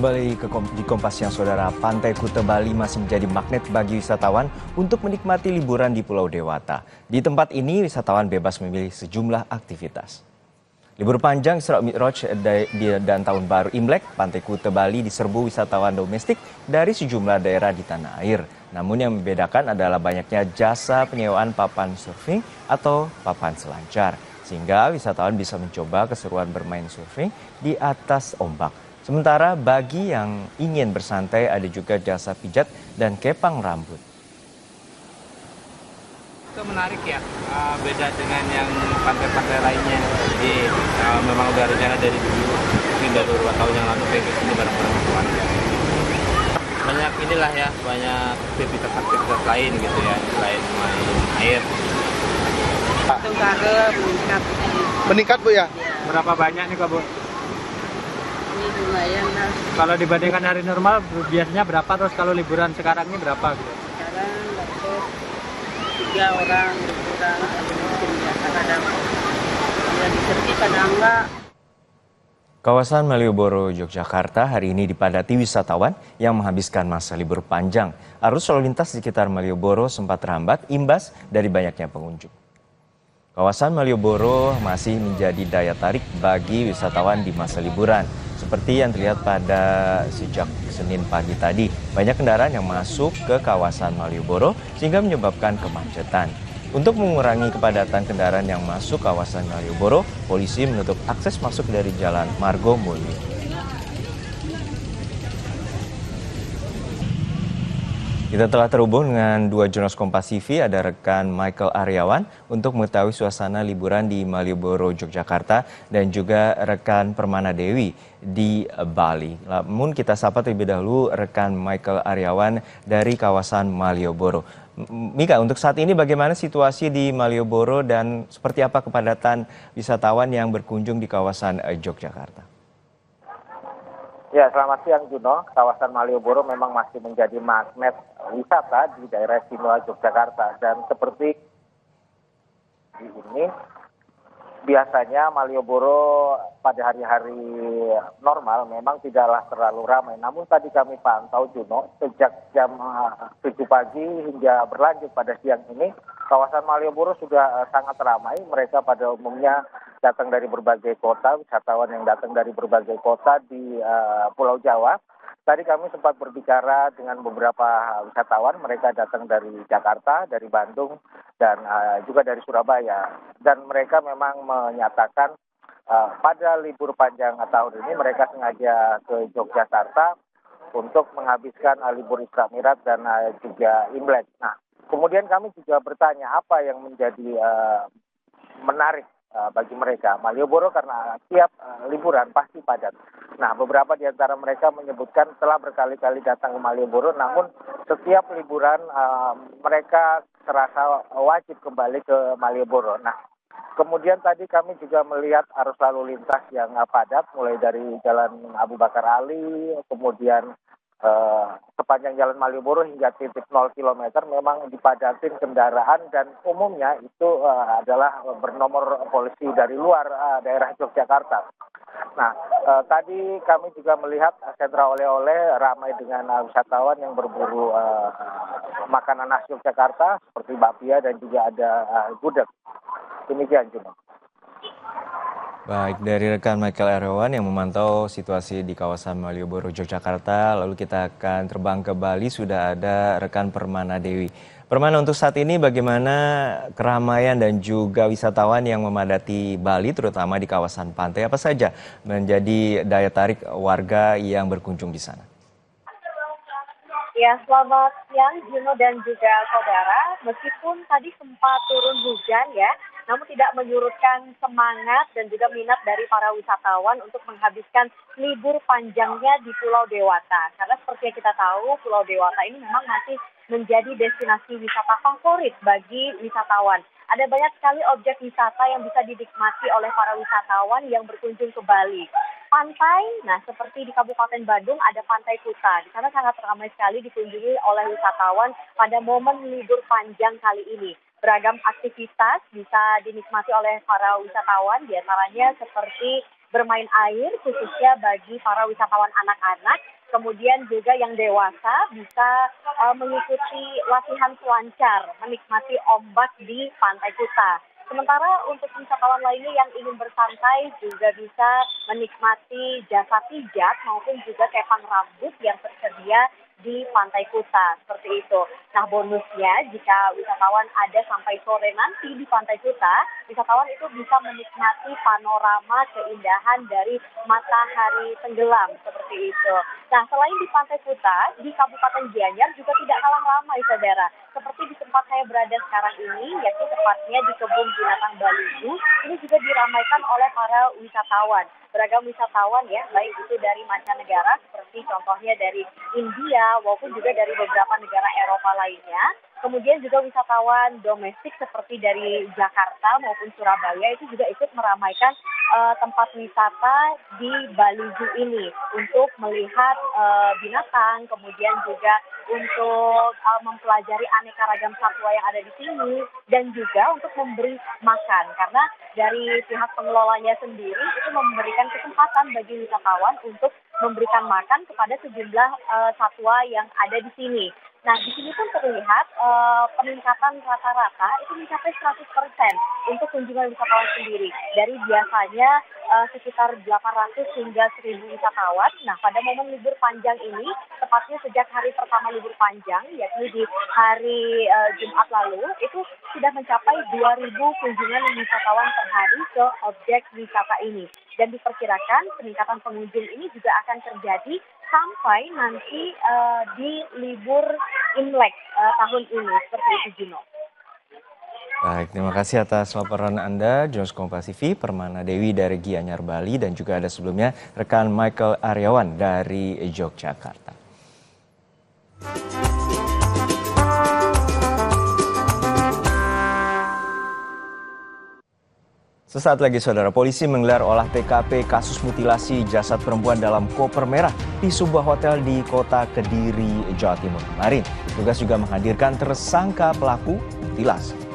Kembali di Kompas Siang, Saudara. Pantai Kuta Bali masih menjadi magnet bagi wisatawan untuk menikmati liburan di Pulau Dewata. Di tempat ini, wisatawan bebas memilih sejumlah aktivitas. Libur panjang Isra Mi'raj dan Tahun Baru Imlek, Pantai Kuta Bali diserbu wisatawan domestik dari sejumlah daerah di tanah air. Namun yang membedakan adalah banyaknya jasa penyewaan papan surfing atau papan selancar, sehingga wisatawan bisa mencoba keseruan bermain surfing di atas ombak. Sementara bagi yang ingin bersantai ada juga jasa pijat dan kepang rambut. Itu menarik ya, beda dengan yang pantai-pantai lainnya. Jadi memang udah rencana dari dulu, mungkin dari beberapa tahun yang lalu pengen kesini bareng-bareng keluarga. Banyak inilah ya, banyak aktivitas lain gitu ya, selain main air. Tengkara meningkat. Meningkat Bu ya? Berapa banyak nih Kak Bu? Ini lumayan lah. Kalau dibandingkan hari normal biasanya berapa, terus kalau liburan sekarang ini berapa gitu? Sekarang dapat 3 orang liburan, mungkin ya kadang ya diserti kadang enggak. Kawasan Malioboro, Yogyakarta hari ini dipadati wisatawan yang menghabiskan masa libur panjang. Arus lalu lintas di sekitar Malioboro sempat terhambat imbas dari banyaknya pengunjung. Kawasan Malioboro masih menjadi daya tarik bagi wisatawan di masa liburan. Seperti yang terlihat pada sejak Senin pagi tadi, banyak kendaraan yang masuk ke kawasan Malioboro sehingga menyebabkan kemacetan. Untuk mengurangi kepadatan kendaraan yang masuk kawasan Malioboro, polisi menutup akses masuk dari Jalan Margo Mulyo. Kita telah terhubung dengan dua jurnalis Kompas TV, ada rekan Michael Aryawan untuk mengetahui suasana liburan di Malioboro, Yogyakarta, dan juga rekan Permana Dewi di Bali. Namun kita sapa terlebih dahulu rekan Michael Aryawan dari kawasan Malioboro. Mika, untuk saat ini bagaimana situasi di Malioboro dan seperti apa kepadatan wisatawan yang berkunjung di kawasan Yogyakarta? Ya, selamat siang Juno. Kawasan Malioboro memang masih menjadi magnet wisata di daerah istimewa Yogyakarta. Dan seperti ini, biasanya Malioboro pada hari-hari normal memang tidaklah terlalu ramai. Namun tadi kami pantau Juno, sejak jam 7 pagi hingga berlanjut pada siang ini, kawasan Malioboro sudah sangat ramai. Mereka pada umumnya datang dari berbagai kota, wisatawan yang datang dari berbagai kota di Pulau Jawa. Tadi kami sempat berbicara dengan beberapa wisatawan, mereka datang dari Jakarta, dari Bandung, dan juga dari Surabaya. Dan mereka memang menyatakan pada libur panjang tahun ini mereka sengaja ke Yogyakarta untuk menghabiskan libur Isra Mi'raj dan juga Imlek. Nah, kemudian kami juga bertanya apa yang menjadi menarik bagi mereka. Malioboro karena tiap liburan pasti padat. Nah, beberapa di antara mereka menyebutkan telah berkali-kali datang ke Malioboro, namun setiap liburan mereka terasa wajib kembali ke Malioboro. Nah, kemudian tadi kami juga melihat arus lalu lintas yang padat, mulai dari Jalan Abu Bakar Ali, kemudian sepanjang Jalan Malioboro hingga titik 0 km memang dipadatin kendaraan dan umumnya itu adalah bernomor polisi dari luar daerah Yogyakarta. Nah, tadi kami juga melihat sentra oleh-oleh ramai dengan wisatawan yang berburu makanan khas Yogyakarta seperti bakpia dan juga ada gudeg. Demikian Juno. Baik, dari rekan Michael Aryawan yang memantau situasi di kawasan Malioboro, Yogyakarta, lalu kita akan terbang ke Bali, sudah ada rekan Permana Dewi. Permana, untuk saat ini bagaimana keramaian dan juga wisatawan yang memadati Bali, terutama di kawasan pantai, apa saja menjadi daya tarik warga yang berkunjung di sana? Ya, selamat siang Juno dan juga saudara. Meskipun tadi sempat turun hujan ya, namun tidak menyurutkan semangat dan juga minat dari para wisatawan untuk menghabiskan libur panjangnya di Pulau Dewata. Karena seperti yang kita tahu, Pulau Dewata ini memang masih menjadi destinasi wisata favorit bagi wisatawan. Ada banyak sekali objek wisata yang bisa dinikmati oleh para wisatawan yang berkunjung ke Bali. Pantai, nah seperti di Kabupaten Bandung ada Pantai Kuta. Di sana sangat ramai sekali dikunjungi oleh wisatawan pada momen libur panjang kali ini. Beragam aktivitas bisa dinikmati oleh para wisatawan, diantaranya seperti bermain air khususnya bagi para wisatawan anak-anak. Kemudian juga yang dewasa bisa mengikuti latihan selancar, menikmati ombak di Pantai Kuta. Sementara untuk wisatawan lainnya yang ingin bersantai juga bisa menikmati jasa pijat maupun juga kepang rambut yang tersedia di Pantai Kuta, seperti itu. Nah, bonusnya jika wisatawan ada sampai sore nanti di Pantai Kuta, wisatawan itu bisa menikmati panorama keindahan dari matahari tenggelam, seperti itu. Nah, selain di Pantai Kuta, di Kabupaten Gianyar juga tidak kalah ramai, saudara. Seperti di tempat saya berada sekarang ini, yaitu tepatnya di Kebun Binatang Balugu, ini juga diramaikan oleh para wisatawan. Beragam wisatawan ya, baik itu dari mancanegara seperti contohnya dari India maupun juga dari beberapa negara Eropa lainnya. Kemudian juga wisatawan domestik seperti dari Jakarta maupun Surabaya itu juga ikut meramaikan tempat wisata di Balugu ini untuk melihat binatang, kemudian juga untuk mempelajari aneka ragam satwa yang ada di sini dan juga untuk memberi makan karena dari pihak pengelolanya sendiri itu memberikan kesempatan bagi wisatawan untuk memberikan makan kepada sejumlah satwa yang ada di sini. Nah, di sini pun terlihat peningkatan rata-rata itu mencapai 100% untuk kunjungan wisatawan sendiri. Dari biasanya sekitar 800 hingga 1.000 wisatawan. Nah, pada momen libur panjang ini, tepatnya sejak hari pertama libur panjang, yakni di hari Jumat lalu, itu sudah mencapai 2.000 kunjungan wisatawan per hari ke objek wisata ini. Dan diperkirakan peningkatan pengunjung ini juga akan terjadi sampai nanti di libur Imlek tahun ini, seperti itu, Juno. Baik, terima kasih atas laporan Anda, Jurnalis Kompas TV, Permana Dewi dari Gianyar, Bali, dan juga ada sebelumnya rekan Michael Aryawan dari Yogyakarta. Sesaat lagi, saudara, polisi menggelar olah TKP kasus mutilasi jasad perempuan dalam koper merah di sebuah hotel di kota Kediri, Jawa Timur kemarin. Tugas juga menghadirkan tersangka pelaku mutilasi.